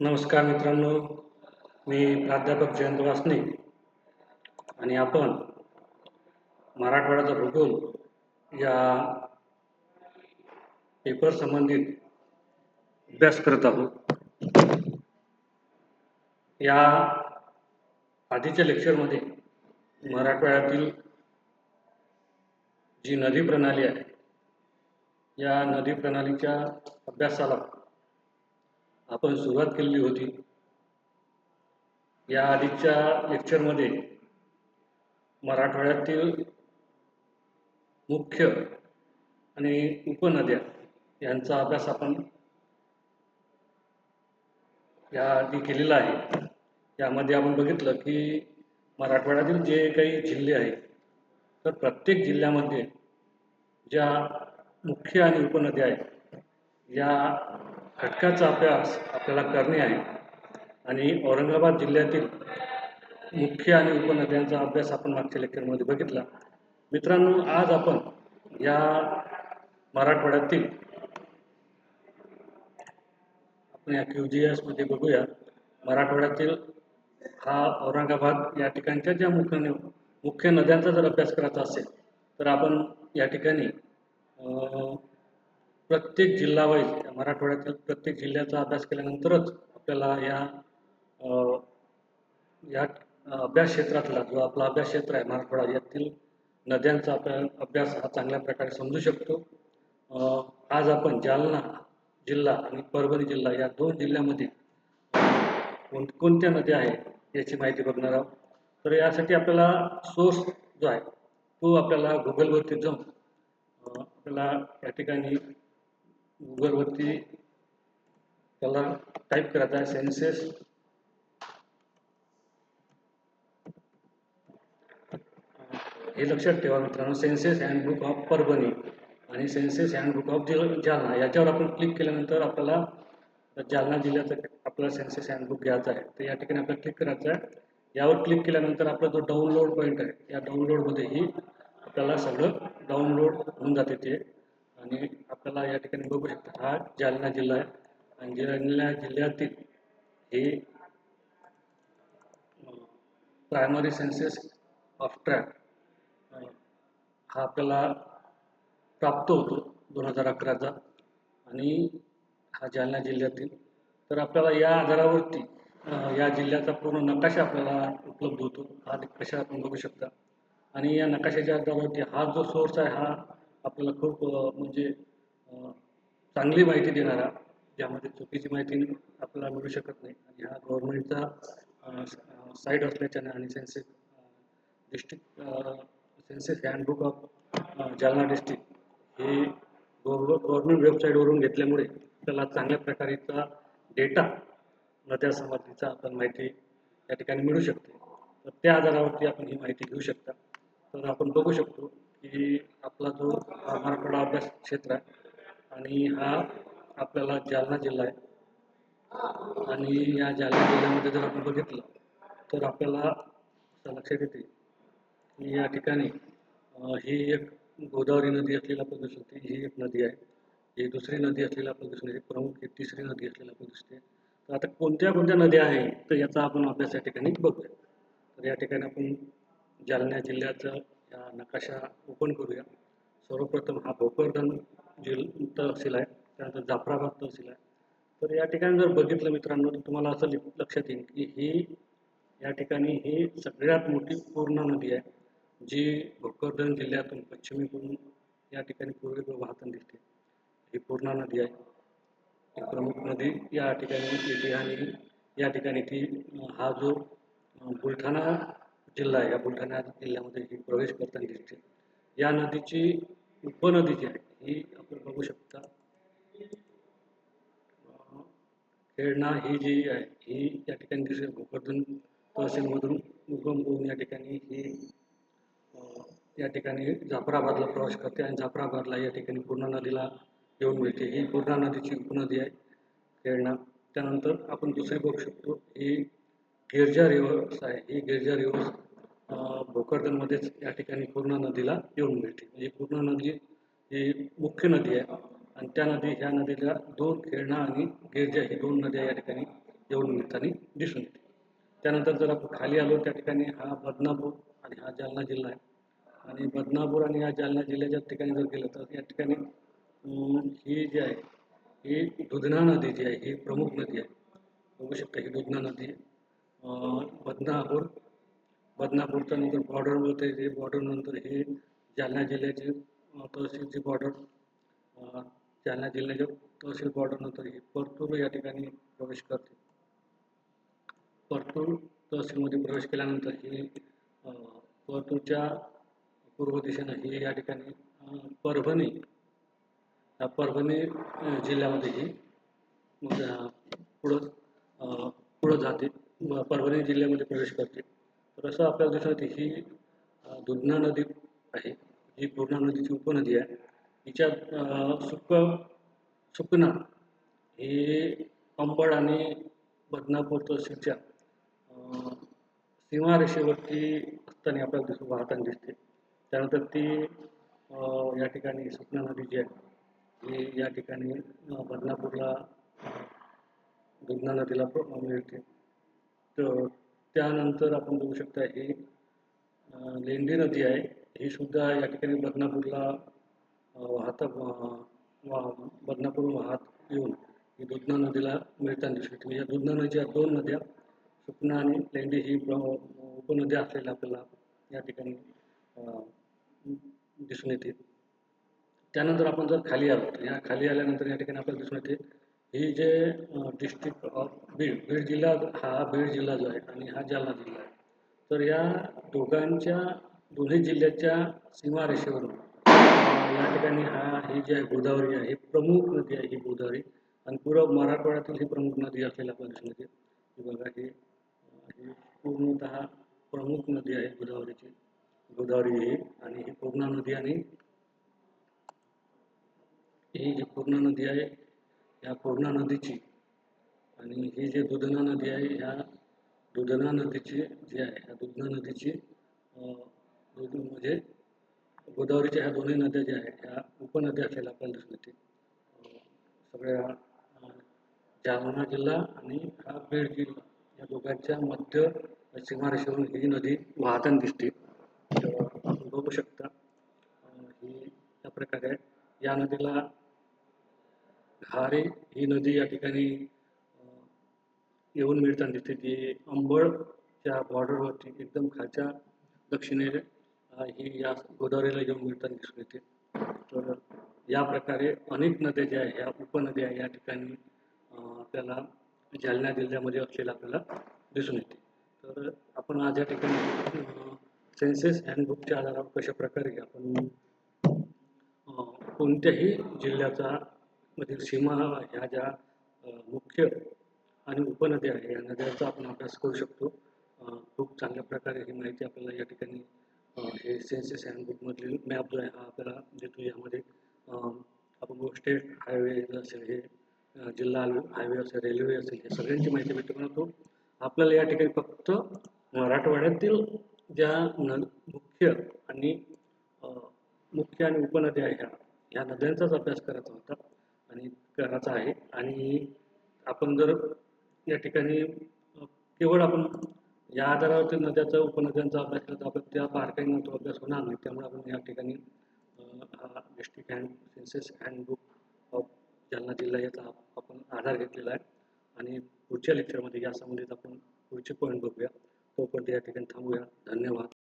नमस्कार मित्रांनो, मी प्राध्यापक जयंत वासने आणि आपण मराठवाड्याचा भूगोल या पेपर संबंधित अभ्यास करत आहोत. या आधीच्या लेक्चरमध्ये मराठवाड्यातील जी नदी प्रणाली आहे या नदी प्रणालीच्या अभ्यासाला आपण सुरुवात केलेली होती. या आधीच्या लेक्चरमध्ये मराठवाड्यातील मुख्य आणि उपनद्या यांचा अभ्यास आपण याआधी केलेला आहे. यामध्ये आपण बघितलं की मराठवाड्यातील जे काही जिल्हे आहेत तर प्रत्येक जिल्ह्यामध्ये ज्या मुख्य आणि उपनद्या आहेत या घटकाचा अभ्यास आपल्याला करणे आहे आणि औरंगाबाद जिल्ह्यातील मुख्य आणि उपनद्यांचा अभ्यास आपण मागच्या लेक्चरमध्ये बघितला. मित्रांनो, आज आपण या मराठवाड्यातील आपण या QGS मध्ये बघूया. मराठवाड्यातील हा औरंगाबाद या ठिकाणच्या ज्या मुख्य नद्यांचा जर अभ्यास करायचा असेल तर आपण या ठिकाणी प्रत्येक जिल्हा वाईज मराठवाड्यातील प्रत्येक जिल्ह्याचा अभ्यास केल्यानंतरच आपल्याला या अभ्यास क्षेत्रातला जो आपला अभ्यास क्षेत्र आहे मराठवाडा यातील नद्यांचा अभ्यास हा चांगल्या प्रकारे समजू शकतो. आज आपण जालना जिल्हा आणि परभणी जिल्हा या दोन जिल्ह्यामध्ये कोणकोणत्या नद्या आहेत याची माहिती बघणार आहोत. तर यासाठी आपल्याला सोर्स जो आहे तो आपल्याला गुगलवरती जाऊन आपल्याला या ठिकाणी गुगलवरती त्याला टाईप करायचा आहे सेन्सेस हे लक्षात ठेवा मित्रांनो, सेन्सेस हँडबुक ऑफ परभणी आणि सेन्सेस हँडबुक ऑफ जालना याच्यावर आपण क्लिक केल्यानंतर आपल्याला जालना जिल्ह्याचं आपल्याला सेन्सेस हँडबुक घ्यायचं आहे. तर या ठिकाणी आपल्याला क्लिक करायचं आहे. यावर क्लिक केल्यानंतर आपला जो डाउनलोड पॉईंट आहे या डाउनलोडमध्येही आपल्याला सगळं डाउनलोड होऊन जाते ते आणि आपल्याला या ठिकाणी बघू शकता हा जालना जिल्हा आहे आणि जालना जिल्ह्यातील हे प्रायमरी सेन्सेस ऑफ ट्रॅक हा आपल्याला प्राप्त होतो 2011चा आणि हा जालना जिल्ह्यातील. तर आपल्याला या आधारावरती या जिल्ह्याचा पूर्ण नकाशा आपल्याला उपलब्ध होतो. हा नकाशा आपण बघू शकता आणि या नकाशाच्या आधारावरती हा जो सोर्स आहे हा आपल्याला खूप म्हणजे चांगली माहिती देणारा, ज्यामध्ये चुकीची माहिती आपल्याला मिळू शकत नाही आणि हा गव्हर्नमेंटचा साईट असल्याच्याने आणि census handbook of Jalna district हे गव्हर्नमेंट वेबसाईटवरून घेतल्यामुळे आपल्याला चांगल्या प्रकारचा डेटा नद्या संबंधीचा आपण माहिती या ठिकाणी मिळू शकते. तर त्या आधारावरती आपण ही माहिती घेऊ शकता. तर आपण बघू शकतो की आपला जो मराठवाडा अभ्यास क्षेत्र आहे आणि हा आपल्याला जालना जिल्हा आहे आणि या जालना जिल्ह्यामध्ये जर आपण बघितलं तर आपल्याला लक्षात येते की या ठिकाणी ही एक गोदावरी नदी असलेला आपल्याला दिसते, ही एक नदी आहे. ही दुसरी नदी असलेला आपल्याला दिसून येते, प्रमुख ही तिसरी नदी असलेला आपल्याला दिसते. तर आता कोणत्या कोणत्या नद्या आहेत तर याचा आपण अभ्यास या ठिकाणी बघूया. तर या ठिकाणी आपण जालना जिल्ह्याचा या नकाशा ओपन करूया. सर्वप्रथम हा भोकरदन तहसील आहे, त्यानंतर जाफराबाद तहसील आहे. तर या ठिकाणी जर बघितलं मित्रांनो तर तुम्हाला असं लक्षात येईल की ही या ठिकाणी ही सगळ्यात मोठी पूर्णा नदी आहे जी भोकरदन जिल्ह्यातून पश्चिमेकडून या ठिकाणी पूर्वेकडे वाहताना दिसते. ही पूर्णा नदी आहे, ही प्रमुख नदी या ठिकाणी येते आणि या ठिकाणी ती हा जो बुलढाणा जिल्हा आहे या बुलढाणा जिल्ह्यामध्ये ही प्रवेश करताना दिसते. या नदीची उपनदी जी आहे ही आपण बघू शकता खेळणा ही जी आहे ही या ठिकाणी दिसेल. भोकरदन तहसीलमधून उगम होऊन या ठिकाणी ही या ठिकाणी जाफराबादला प्रवेश करते आणि जाफराबादला या ठिकाणी पूर्णा नदीला येऊन मिळते. ही पूर्णा नदीची उपनदी आहे खेळणा. त्यानंतर आपण दुसरी बघू शकतो ही गिरजा रिव्हर्स आहे. ही गिरजा रिव्हर्स भोकरदनमध्येच या ठिकाणी पूर्णा नदीला येऊन मिळते. ही पूर्णा नदी ही मुख्य नदी आहे आणि त्या ह्या नदीला दोन खेळणा आणि गिरजा ही दोन नद्या या ठिकाणी येऊन मिळताना दिसून येते. त्यानंतर जर आपण खाली आलो त्या ठिकाणी हा बदनापूर आणि हा जालना जिल्हा आहे आणि बदनापूर आणि हा जालना जिल्ह्याच्या ठिकाणी जर गेलं तर या ठिकाणी ही जी आहे ही दुधना नदी जी आहे ही प्रमुख नदी आहे. बघू शकता ही दुधना नदी बदनापूर बदनापूरच्या नंतर बॉर्डर होते जे बॉर्डर नंतर हे जालना जिल्ह्याची तहसीलची बॉर्डर जालना जिल्ह्याच्या तहसील बॉर्डर नंतर ही परतूर या ठिकाणी प्रवेश करते. परतूर तहसीलमध्ये प्रवेश केल्यानंतर ही परतूरच्या पूर्व दिशेनं ही या ठिकाणी परभणी परभणी जिल्ह्यामध्ये ही पुढं पुढं जाते परभणी जिल्ह्यामध्ये प्रवेश करते. तर असं आपल्याला दिसून येते ही दुधना नदी आहे ही पूर्णा नदीची उपनदी आहे. हिच्या सुकना ही अंबड आणि बदनापूर तहसीलच्या सीमारेषेवरती असताना आपल्याला वाहताना दिसते. त्यानंतर ती या ठिकाणी सुकना नदी जी आहे ही या ठिकाणी बदनापूरला दुधना नदीला मिळते. तर त्यानंतर आपण बघू शकता ही लेंडी नदी आहे ही सुद्धा या ठिकाणी बदनापूरला बदनापूर वाहत येऊन ही दुधना नदीला मिळताना दिसते. म्हणजे या दुधना नदीच्या दोन नद्या सुकना आणि लेंडी ही उपनद्या असलेल्या आपल्याला या ठिकाणी दिसून येते. त्यानंतर आपण जर खाली आलो तर या खाली आल्यानंतर या ठिकाणी आपल्याला दिसून येते ही जे डिस्ट्रिक्ट ऑफ बीड जिल्हा हा बीड जिल्हा जो आहे आणि हा जालना जिल्हा आहे. तर या दोन्ही जिल्ह्याच्या सीमारेषेवरून या ठिकाणी ही जी आहे गोदावरी आहे ही प्रमुख नदी आहे ही गोदावरी आणि पूर्व मराठवाड्यातील ही प्रमुख नदी असलेली आपल्याला दिसून येते. ही बघा ही पूर्णतः प्रमुख नदी आहे गोदावरी ही आणि ही पूर्णा नदी आणि ही जी पूर्णा नदी आहे या पूर्णा नदीची आणि ही जी दुधना नदी आहे ह्या दुधना नदीची जी आहे ह्या दुधना नदीची म्हणजे गोदावरीच्या ह्या दोन्ही नद्या ज्या आहेत ह्या उपनद्या असलेल्या आपल्याला दिसून येते. सगळ्या जालना जिल्हा आणि हा बीड जिल्हा या दोघांच्या मध्य सीमारेषेवरून ही नदी वाहताना दिसते. आपण बघू शकता ही त्या प्रकारे या नदीला घारे ही नदी या ठिकाणी येऊन मिळताना दिसते. ती अंबडच्या बॉर्डरवरती एकदम खालच्या दक्षिणेने ही या गोदावरीला येऊन मिळताना दिसून येते. तर या प्रकारे अनेक नद्या ज्या आहेत ह्या उपनद्या या ठिकाणी आपल्याला जालना जिल्ह्यामध्ये असलेल्या आपल्याला दिसून येते. तर आपण आज या ठिकाणी सेन्सेस हँडबुकच्या आधारावर कशा प्रकारे आपण कोणत्याही जिल्ह्याचा मधील सीमा ह्या ज्या मुख्य आणि उपनद्या आहे या नद्यांचा आपण अभ्यास करू शकतो. खूप चांगल्या प्रकारे ही माहिती आपल्याला या ठिकाणी हे सेन्सेस हँडबुकमधील मॅप जो आहे हा आपल्याला देतो. यामध्ये आपण स्टेट हायवे असेल हे जिल्हा हायवे असेल रेल्वे असेल हे सगळ्यांची माहिती भेटते. परंतु आपल्याला या ठिकाणी फक्त मराठवाड्यातील ज्या मुख्य आणि उपनद्या आहेत ह्या नद्यांचाच अभ्यास करायचा होता आणि करायचा आहे. आणि आपण जर या ठिकाणी केवळ आपण या आधारावरती नद्याचा उपनद्यांचा अभ्यास केला तर आपण त्या बारकाईने तो अभ्यास होणार नाही. त्यामुळे आपण या ठिकाणी हा district census handbook of Jalna जिल्हा याचा आपण आधार घेतलेला आहे आणि पुढच्या लेक्चरमध्ये या संबंधित आपण पुढचे पॉईंट बघूया. तोपर्यंत या ठिकाणी थांबूया. धन्यवाद.